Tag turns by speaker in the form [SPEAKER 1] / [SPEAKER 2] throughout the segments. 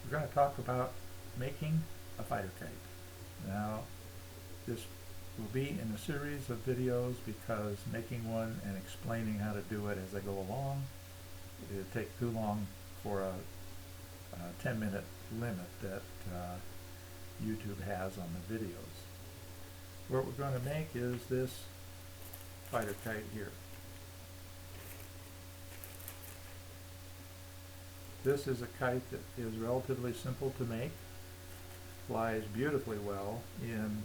[SPEAKER 1] we're going to talk about making a fighter kite. Now, this will be in a series of videos because making one and explaining how to do it as I go along, it would take too long for a 10-minute limit that YouTube has on the videos. What we're going to make is this fighter kite here. This is a kite that is relatively simple to make, flies beautifully well in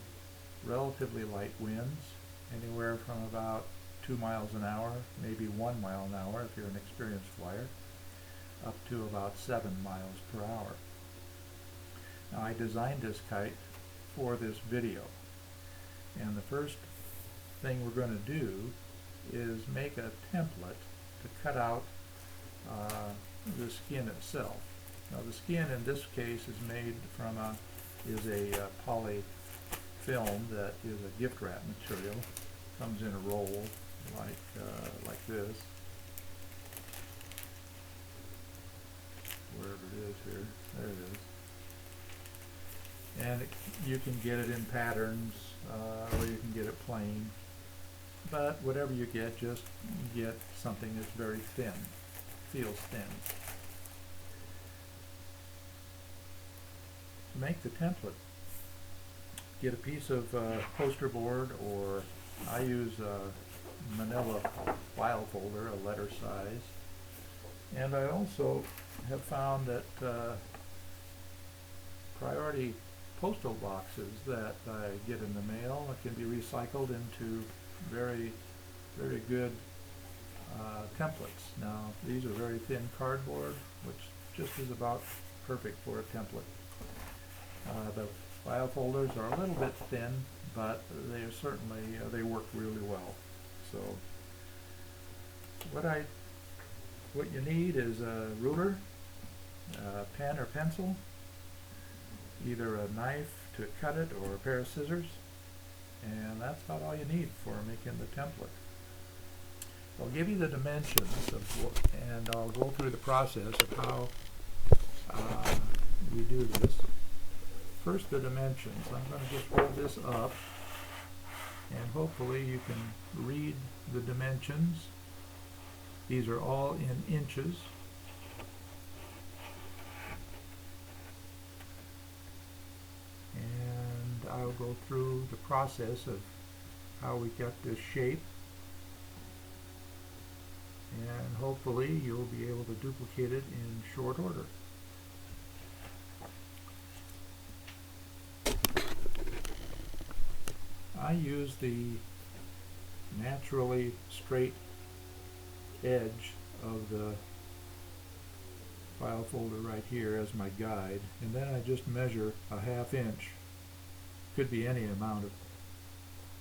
[SPEAKER 1] relatively light winds, anywhere from about 2 miles an hour, maybe 1 mile an hour if you're an experienced flyer, up to about 7 miles per hour. Now, I designed this kite for this video, and the first thing we're going to do is make a template to cut out the skin itself. Now, the skin in this case is made from a poly film that is a gift wrap material. Comes in a roll like this. Wherever it is here, there it is. And you can get it in patterns, or you can get it plain. But whatever you get, just get something that's very thin, feels thin. To make the template, get a piece of poster board, or I use a manila file folder, a letter size. And I also have found that priority postal boxes that I get in the mail can be recycled into very, very good templates. Now, these are very thin cardboard, which just is about perfect for a template. The file folders are a little bit thin, but they are certainly they work really well. So what you need is a ruler, a pen or pencil, either a knife to cut it or a pair of scissors, and that's about all you need for making the template. I'll give you the dimensions and I'll go through the process of how we do this. First, the dimensions. I'm going to just hold this up, and hopefully you can read the dimensions. These are all in inches. And I'll go through the process of how we got this shape. And hopefully you'll be able to duplicate it in short order. I use the naturally straight edge of the file folder right here as my guide, and then I just measure a 1/2 inch. Could be any amount of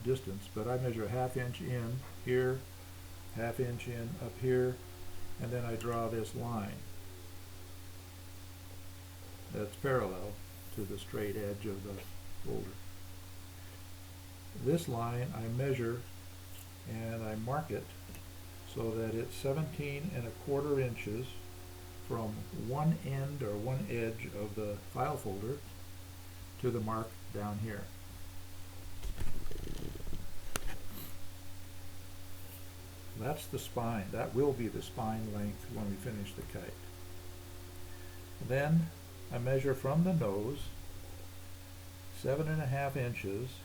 [SPEAKER 1] distance, but I measure a 1/2 inch in here, 1/2 inch in up here, and then I draw this line that's parallel to the straight edge of the folder. This line I measure and I mark it so that it's 17¼ inches from one end or one edge of the file folder to the mark down here. That's the spine. That will be the spine length when we finish the kite. Then I measure from the nose 7½ inches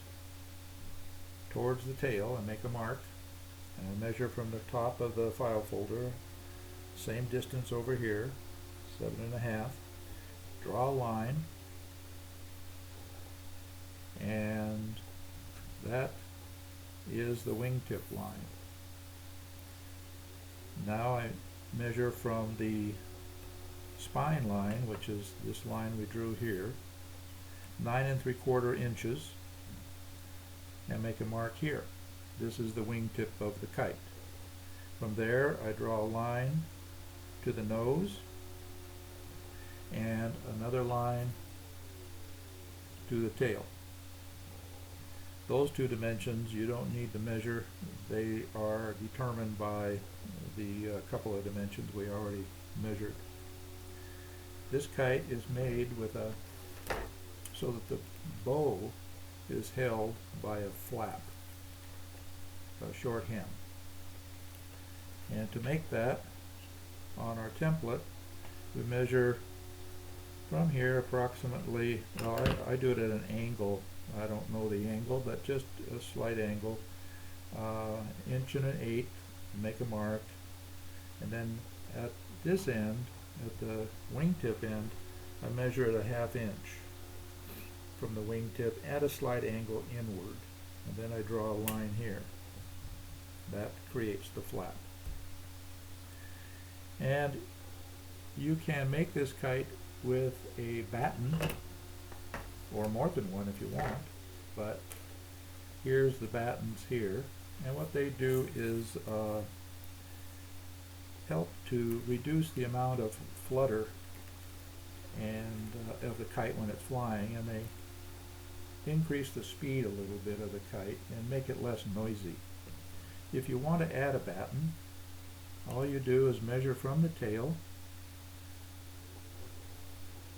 [SPEAKER 1] towards the tail and make a mark, and I measure from the top of the file folder, same distance over here, 7½, draw a line, and that is the wingtip line. Now I measure from the spine line, which is this line we drew here, 9¾ inches, and make a mark here. This is the wingtip of the kite. From there I draw a line to the nose and another line to the tail. Those two dimensions you don't need to measure. They are determined by the couple of dimensions we already measured. This kite is made with so that the bow is held by a flap, a short hem. And to make that, on our template, we measure from here approximately, well, I do it at an angle. I don't know the angle, but just a slight angle, inch and an eighth, make a mark, and then at this end, at the wingtip end, I measure it a ½ inch from the wingtip at a slight angle inward, and then I draw a line here. That creates the flap. And you can make this kite with a batten, or more than one if you want, but here's the battens here, and what they do is help to reduce the amount of flutter and of the kite when it's flying, and they increase the speed a little bit of the kite and make it less noisy. If you want to add a batten, all you do is measure from the tail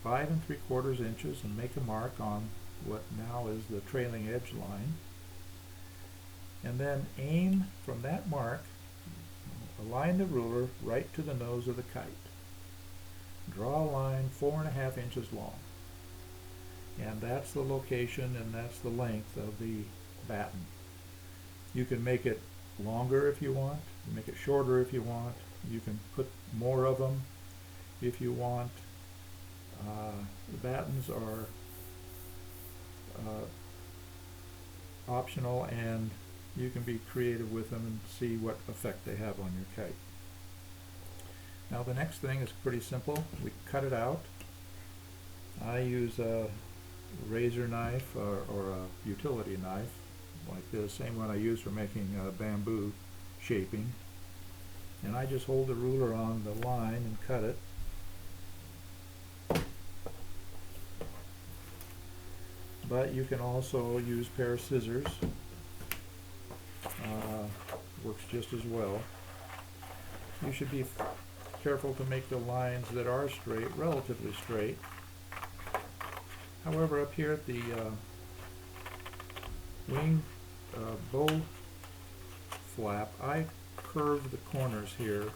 [SPEAKER 1] 5 3/4 inches and make a mark on what now is the trailing edge line, and then aim from that mark, align the ruler right to the nose of the kite. Draw a line 4 1/2 inches long, and that's the location and that's the length of the batten. You can make it longer if you want, you can make it shorter if you want, you can put more of them if you want. The battens are optional, and you can be creative with them and see what effect they have on your kite. Now the next thing is pretty simple. We cut it out. I use a razor knife or a utility knife like the same one I use for making bamboo shaping, and I just hold the ruler on the line and cut it. But you can also use a pair of scissors, works just as well. You should be careful to make the lines that are straight relatively straight. However, up here at the wing bow flap, I curve the corners here.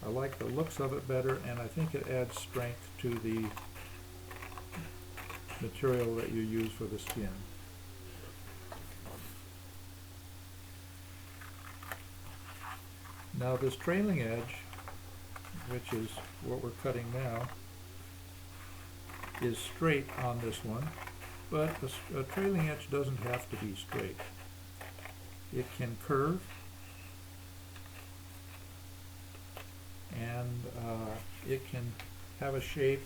[SPEAKER 1] I like the looks of it better, and I think it adds strength to the material that you use for the skin. Now this trailing edge, which is what we're cutting now, is straight on this one, but a trailing edge doesn't have to be straight. It can curve, and it can have a shape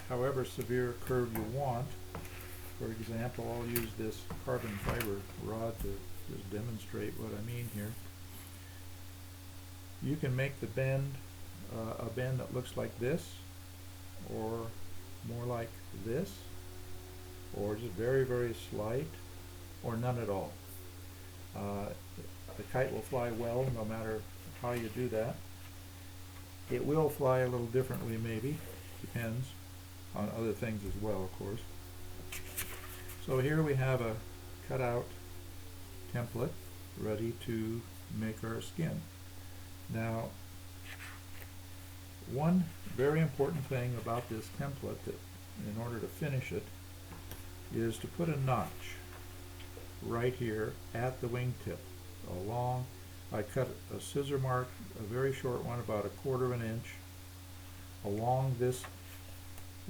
[SPEAKER 1] however severe curve you want. For example, I'll use this carbon fiber rod to just demonstrate what I mean here. You can make the bend a bend that looks like this, or more like this, or just very, very slight, or none at all. The kite will fly well no matter how you do that. It will fly a little differently maybe, depends on other things as well, of course. So here we have a cutout template ready to make our skin. Now, one very important thing about this template, that in order to finish it, is to put a notch right here at the wingtip. Along, I cut a scissor mark, a very short one, about 1/4 inch, along this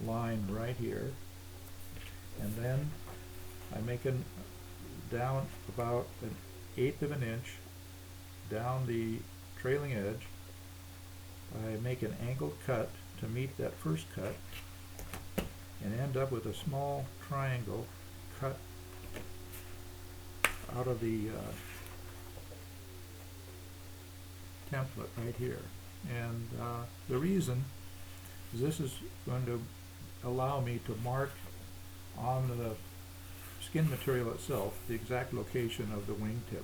[SPEAKER 1] line right here, and then I make it down about 1/8 inch down the trailing edge. I make an angled cut to meet that first cut, and end up with a small triangle cut out of the template right here. And the reason is this is going to allow me to mark on the skin material itself the exact location of the wingtip.